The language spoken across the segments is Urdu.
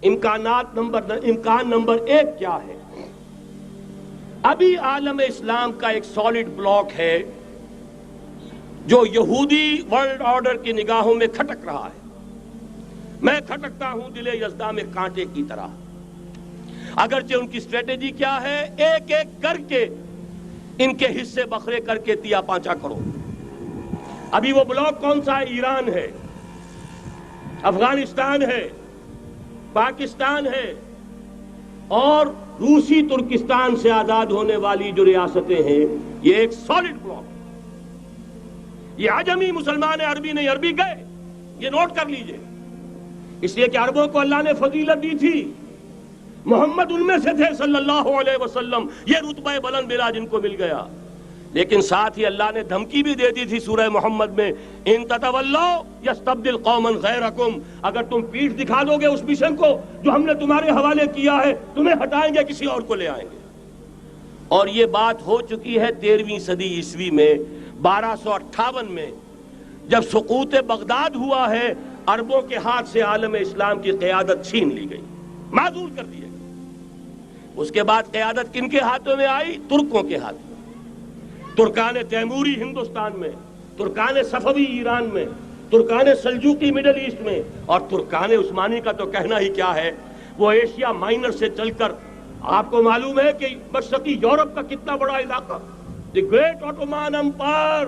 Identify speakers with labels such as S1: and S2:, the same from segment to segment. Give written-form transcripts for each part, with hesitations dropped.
S1: امکان نمبر 1 کیا ہے؟ ابھی عالم اسلام کا ایک سالڈ بلاک ہے جو یہودی ورلڈ آرڈر کی نگاہوں میں کھٹک رہا ہے. میں کھٹکتا ہوں دل یزداں میں کانٹے کی طرح. اگرچہ ان کی اسٹریٹجی کیا ہے؟ ایک ایک کر کے ان کے حصے بکھرے کر کے تیا پانچا کرو. ابھی وہ بلاک کون سا ہے؟ ایران ہے، افغانستان ہے، پاکستان ہے اور روسی ترکستان سے آزاد ہونے والی جو ریاستیں ہیں. یہ ایک سالڈ بلاک. یہ عجمی مسلمان عربی نہیں، عربی گئے، یہ نوٹ کر لیجئے. اس لیے کہ عربوں کو اللہ نے فضیلت دی تھی، محمد ان میں سے تھے صلی اللہ علیہ وسلم، یہ رتبہ بلند ملا جن کو مل گیا. لیکن ساتھ ہی اللہ نے دھمکی بھی دے دی تھی سورہ محمد میں، ان تتولوا یستبدل قوما غیرکم، اگر تم پیٹھ دکھا دو گے اس مشن کو جو ہم نے تمہارے حوالے کیا ہے، تمہیں ہٹائیں گے، کسی اور کو لے آئیں گے. اور یہ بات ہو چکی ہے 13ویں صدی عیسوی میں. 1258 میں جب سقوط بغداد ہوا ہے، عربوں کے ہاتھ سے عالم اسلام کی قیادت چھین لی گئی، معزول کر دیا گیا. اس کے بعد قیادت کن کے ہاتھوں میں آئی؟ ترکوں کے ہاتھ میں. ترکان تیموری ہندوستان میں، ترکان صفوی ایران میں، ترکان سلجوقی مڈل ایسٹ میں، اور ترکان عثمانی کا تو کہنا ہی کیا ہے. وہ ایشیا مائنر سے چل کر آپ کو معلوم ہے کہ مشرقی یورپ کا کتنا بڑا علاقہ، دی گریٹ آٹومان امپائر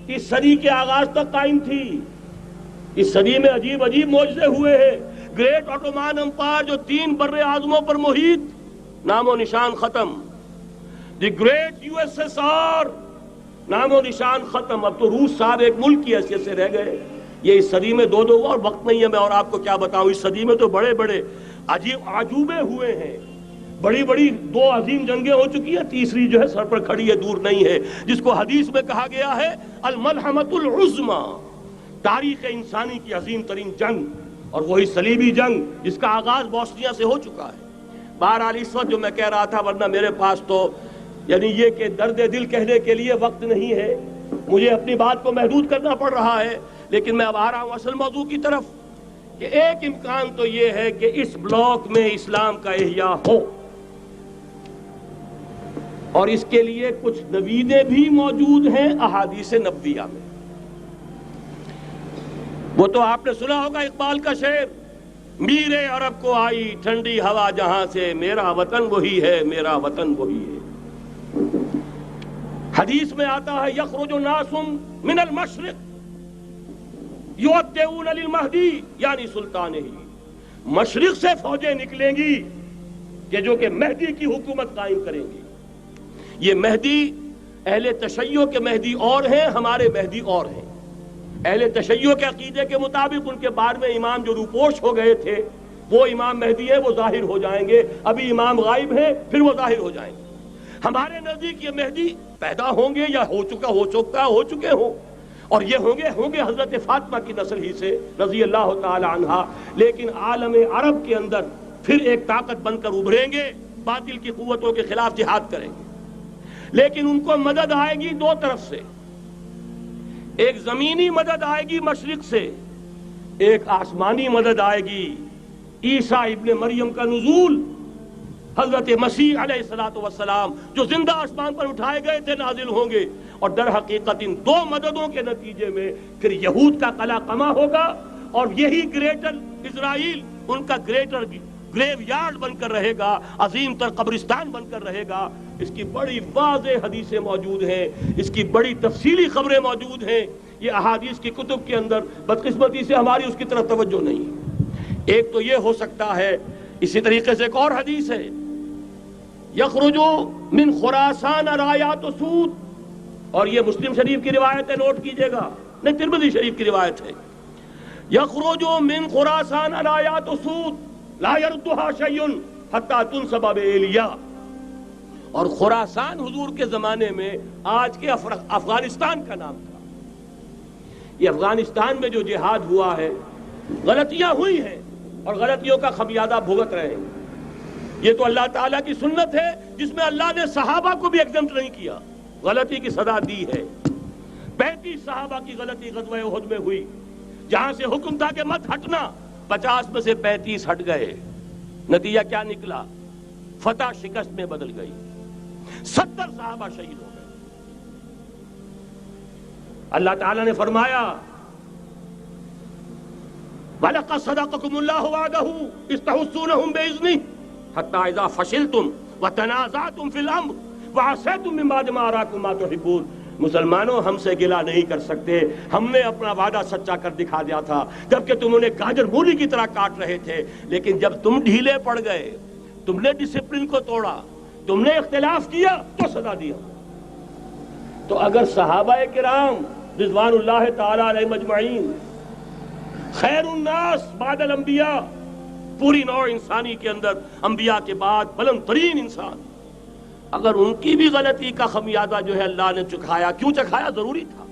S1: اس صدی کے آغاز تک قائم تھی. اس صدی میں عجیب عجیب معجزے ہوئے ہیں. گریٹ آٹومان امپائر جو 3 بر اعظموں پر محیط، نام و نشان ختم. The great U S S R, نام و نشان ختم. اب تو روس صاحب ایک ملک کی حیثیت سے رہ گئے. یہ اس صدی میں 2 اور وقت نہیں ہے میں اور آپ کو کیا بتاؤں. اس صدی میں تو بڑے بڑے عجیب عجوبے ہوئے ہیں. بڑی بڑی 2 عظیم جنگیں ہو چکی ہیں، تیسری جو ہے سر پر کھڑی ہے، دور نہیں ہے، جس کو حدیث میں کہا گیا ہے الملحمۃ العظمیٰ، تاریخ انسانی کی عظیم ترین جنگ. اور وہی صلیبی جنگ جس کا آغاز بوسنیا سے ہو چکا ہے. بہرحال اس وقت جو میں کہہ رہا تھا، ورنہ میرے پاس تو یعنی یہ کہ درد دل کہنے کے لیے وقت نہیں ہے، مجھے اپنی بات کو محدود کرنا پڑ رہا ہے. لیکن میں اب آ رہا ہوں اصل موضوع کی طرف کہ ایک امکان تو یہ ہے کہ اس بلاک میں اسلام کا احیاء ہو، اور اس کے لیے کچھ نویدیں بھی موجود ہیں احادیث نبویہ میں. وہ تو آپ نے سنا ہوگا اقبال کا شعر، میرے عرب کو آئی ٹھنڈی ہوا جہاں سے، میرا وطن وہی ہے، میرا وطن وہی ہے. حدیث میں آتا ہے یخرج الناس من المشرق یودعون للمہدی یعنی سلطانہ، مشرق سے فوجیں نکلیں گی کہ جو کہ مہدی کی حکومت قائم کریں گی. یہ مہدی اہل تشیع کے مہدی اور ہیں، ہمارے مہدی اور ہیں. اہل تشیع کے عقیدے کے مطابق ان کے بعد میں امام جو روپوش ہو گئے تھے وہ امام مہدی ہے، وہ ظاہر ہو جائیں گے. ابھی امام غائب ہیں، پھر وہ ظاہر ہو جائیں گے. ہمارے نزدیک یہ مہدی پیدا ہوں گے یا ہو چکے ہوں، اور یہ ہوں گے حضرت فاطمہ کی نسل ہی سے رضی اللہ تعالی عنہا. لیکن عالم عرب کے اندر پھر ایک طاقت بن کر ابھریں گے، باطل کی قوتوں کے خلاف جہاد کریں گے. لیکن ان کو مدد آئے گی 2 طرف سے. ایک زمینی مدد آئے گی مشرق سے، ایک آسمانی مدد آئے گی. عیسیٰ ابن مریم کا نزول، حضرت مسیح علیہ الصلوۃ والسلام جو زندہ آسمان پر اٹھائے گئے تھے نازل ہوں گے. اور در حقیقت ان 2 مددوں کے نتیجے میں پھر یہود کا قلع قمع ہوگا، اور یہی گریٹر اسرائیل ان کا گریٹر گریو یارڈ بن کر رہے گا، عظیم تر قبرستان بن کر رہے گا. اس کی بڑی واضح حدیثیں موجود ہیں، اس کی بڑی تفصیلی خبریں موجود ہیں. یہ احادیث کی کتب کے اندر بدقسمتی سے ہماری اس کی طرف توجہ نہیں. ایک تو یہ ہو سکتا ہے. اسی طریقے سے ایک اور حدیث ہے، یخرج من خراسان رایات سود، اور یہ مسلم شریف کی روایت ہے، نوٹ کیجئے گا، نہیں ترمذی شریف کی روایت ہے. یخرج من خراسان رایات سود لا يردها شيء حتى تنصب بإيلیا. اور خراسان حضور کے زمانے میں آج کے افغانستان کا نام تھا. یہ افغانستان میں جو جہاد ہوا ہے، غلطیاں ہوئی ہیں اور غلطیوں کا خمیازہ بھگت رہے ہیں. یہ تو اللہ تعالیٰ کی سنت ہے جس میں اللہ نے صحابہ کو بھی ایگزمپٹ نہیں کیا، غلطی کی سزا دی ہے. 35 صحابہ کی غلطی غزوہ احد میں ہوئی، جہاں سے حکم تھا کہ مت ہٹنا، 50 میں سے 35 ہٹ گئے. نتیجہ کیا نکلا؟ فتح شکست میں بدل گئی، 70 صحابہ شہید ہو گئے۔ اللہ تعالیٰ نے فرمایا وَلَقَدْ صَدَقَكُمُ اللَّهُ وَعْدَهُ إِذْ تَحُسُّونَهُم بِإِذْنِهِ حَتَّىٰ إِذَا فَشِلْتُمْ وَتَنَازَعْتُمْ فِي الْأَمْرِ وَعَصَيْتُم مِّن بَعْدِ مَا أَرَاكُم مَّا تُحِبُّونَ۔ مسلمانوں، ہم سے گلہ نہیں کر سکتے، ہم نے اپنا وعدہ سچا کر دکھا دیا تھا جبکہ تم انہیں گاجر مولی کی طرح کاٹ رہے تھے، لیکن جب تم ڈھیلے پڑ گئے، تم نے ڈسپلن کو توڑا، تم نے اختلاف کیا تو سزا دیا۔ تو اگر صحابہ کرام رضوان اللہ تعالی علیہم اجمعین خیر الناس بعد الانبیاء، پوری نوع انسانی کے اندر انبیاء کے بعد بلند ترین انسان، اگر ان کی بھی غلطی کا خمیازہ جو ہے اللہ نے چکھایا، کیوں چکھایا؟ ضروری تھا،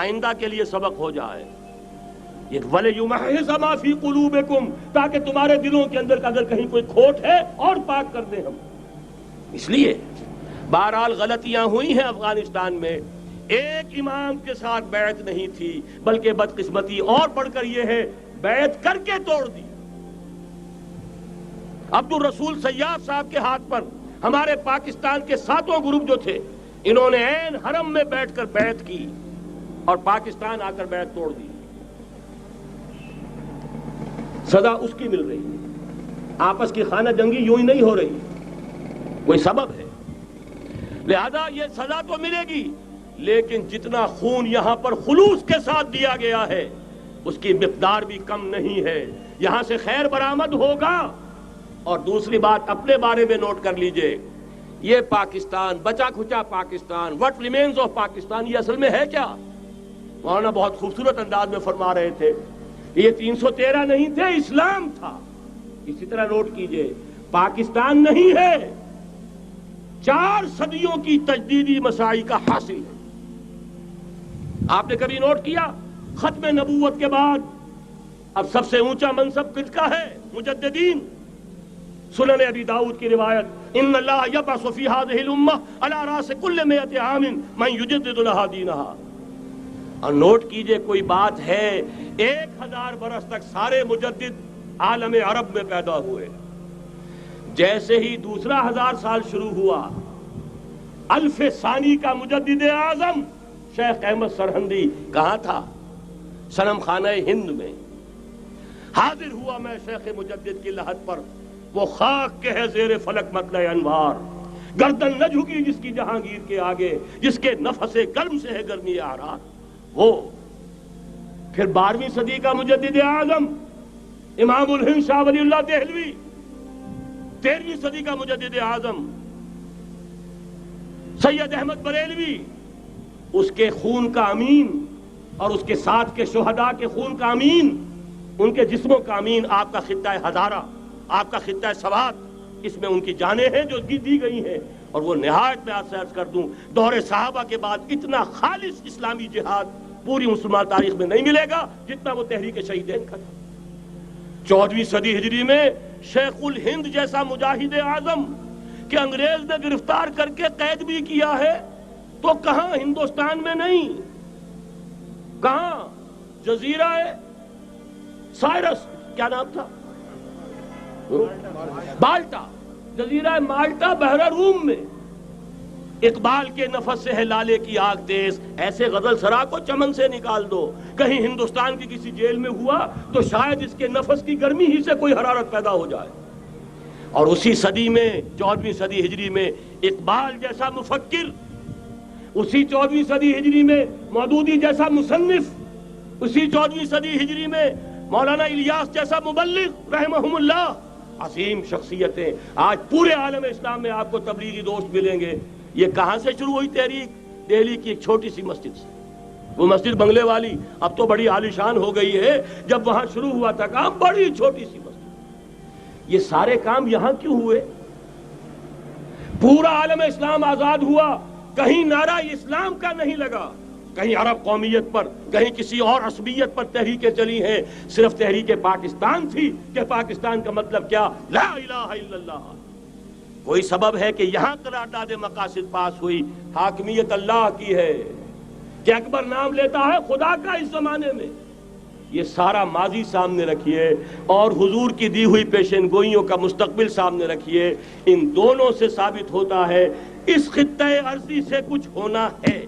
S1: آئندہ کے لیے سبق ہو جائے۔ یہ وَلِيُمَحِّصَ مَا فِي قُلُوبِكُمْ، تاکہ تمہارے دلوں کے اندر اگر کہیں کوئی کھوٹ ہے اور پاک کر دیں ہم۔ اس لیے بہرحال غلطیاں ہوئی ہیں افغانستان میں، ایک امام کے ساتھ بیعت نہیں تھی، بلکہ بدقسمتی اور بڑھ کر یہ ہے بیعت کر کے توڑ دی۔ عبد الرسول سیاف صاحب کے ہاتھ پر ہمارے پاکستان کے 7 گروپ جو تھے، انہوں نے عین حرم میں بیٹھ کر بیعت کی اور پاکستان آ کر بیعت توڑ دی۔ سزا اس کی مل رہی ہے، آپس کی خانہ جنگی یوں ہی نہیں ہو رہی، کوئی سبب ہے، لہذا یہ سزا تو ملے گی، لیکن جتنا خون یہاں پر خلوص کے ساتھ دیا گیا ہے اس کی مقدار بھی کم نہیں ہے۔ یہاں سے خیر برآمد ہوگا۔ اور دوسری بات اپنے بارے میں نوٹ کر لیجئے، یہ پاکستان، بچا کھچا Pakistan, what remains of Pakistan, یہ اصل میں ہے کیا؟ مولانا بہت خوبصورت انداز میں فرما رہے تھے، یہ 313 نہیں تھے، اسلام تھا۔ اسی طرح نوٹ کیجئے، پاکستان نہیں ہے، 4 صدیوں کی تجدیدی مساعی کا حاصل ہے۔ آپ نے کبھی نوٹ کیا ختم نبوت کے بعد اب سب سے اونچا منصب کس کا ہے؟ مجددین۔ سنن ابی داؤد کی روایت، ان اللہ یبعث فی هذه الامہ علی راس کل 100 عام من یجدد لها دینها۔ اور نوٹ کیجئے، کوئی بات ہے 1000 برس تک سارے مجدد عالم عرب میں پیدا ہوئے، جیسے ہی دوسرا 1000 سال شروع ہوا، الف ثانی کا مجدد اعظم شیخ احمد سرہندی کہاں تھا؟ صنم خانہ ہند میں حاضر ہوا۔ میں شیخ مجدد کی لحد پر، وہ خاک کے ہے زیر فلک مطلع انوار، گردن نہ جھکی جس کی جہانگیر کے آگے، جس کے نفس گرم سے ہے گرمی آرار۔ وہ پھر 12ویں صدی کا مجدد اعظم امام الہند شاہ ولی اللہ دہلوی، 13ویں صدی کا مجدد اعظم سید احمد بریلوی، اس کے خون کا امین اور اس کے ساتھ کے شہداء کے خون کا امین، ان کے جسموں کا امین آپ کا خطہ ہزارہ، آپ کا خطہ سوات، اس میں ان کی جانیں ہیں جو دی گئی ہیں۔ اور وہ نہایت میں آپ سے عرض کر دوں، دور صحابہ کے بعد اتنا خالص اسلامی جہاد پوری مسلمان تاریخ میں نہیں ملے گا جتنا وہ تحریک شہیدین کا تھا۔ 14ویں صدی ہجری میں شیخ الہند جیسا مجاہد اعظم کہ انگریز نے گرفتار کر کے قید بھی کیا ہے، تو کہاں؟ ہندوستان میں نہیں، کہاں؟ جزیرہ سائرس، کیا نام تھا؟ بالٹا، جزیرہ مالٹا، بحر روم میں۔ اقبال کے نفس سے ہے لالے کی آگ تیز، ایسے غزل سرا کو چمن سے نکال دو۔ کہیں ہندوستان کی کسی جیل میں ہوا تو شاید اس کے نفس کی گرمی ہی سے کوئی حرارت پیدا ہو جائے۔ اور اسی صدی میں، 14ویں صدی ہجری میں، اقبال جیسا مفکر، اسی 14ویں صدی ہجری میں مودودی جیسا مصنف، اسی 14ویں صدی ہجری میں مولانا الیاس جیسا مبلغ رحمہم اللہ، عظیم شخصیتیں آج پورے عالم اسلام میں آپ کو تبلیغی دوست ملیں گے۔ یہ کہاں سے شروع ہوئی تحریک؟ دہلی کی ایک چھوٹی سی مسجد سے۔ وہ مسجد بنگلے والی اب تو بڑی عالیشان ہو گئی ہے، جب وہاں شروع ہوا تھا کام بڑی چھوٹی سی مسجد۔ یہ سارے کام یہاں کیوں ہوئے؟ پورا عالم اسلام آزاد ہوا، کہیں نعرہ اسلام کا نہیں لگا، کہیں عرب قومیت پر، کہیں کسی اور عصبیت پر تحریکیں چلی ہیں، صرف تحریک پاکستان تھی کہ پاکستان کا مطلب کیا؟ لا الہ الا اللہ۔ کوئی سبب ہے کہ یہاں قرارداد مقاصد پاس ہوئی، حاکمیت اللہ کی ہے، کہ اکبر نام لیتا ہے خدا کا اس زمانے میں۔ یہ سارا ماضی سامنے رکھیے اور حضور کی دی ہوئی پیشن گوئیوں کا مستقبل سامنے رکھیے، ان دونوں سے ثابت ہوتا ہے اس خطۂ ارضی سے کچھ ہونا ہے۔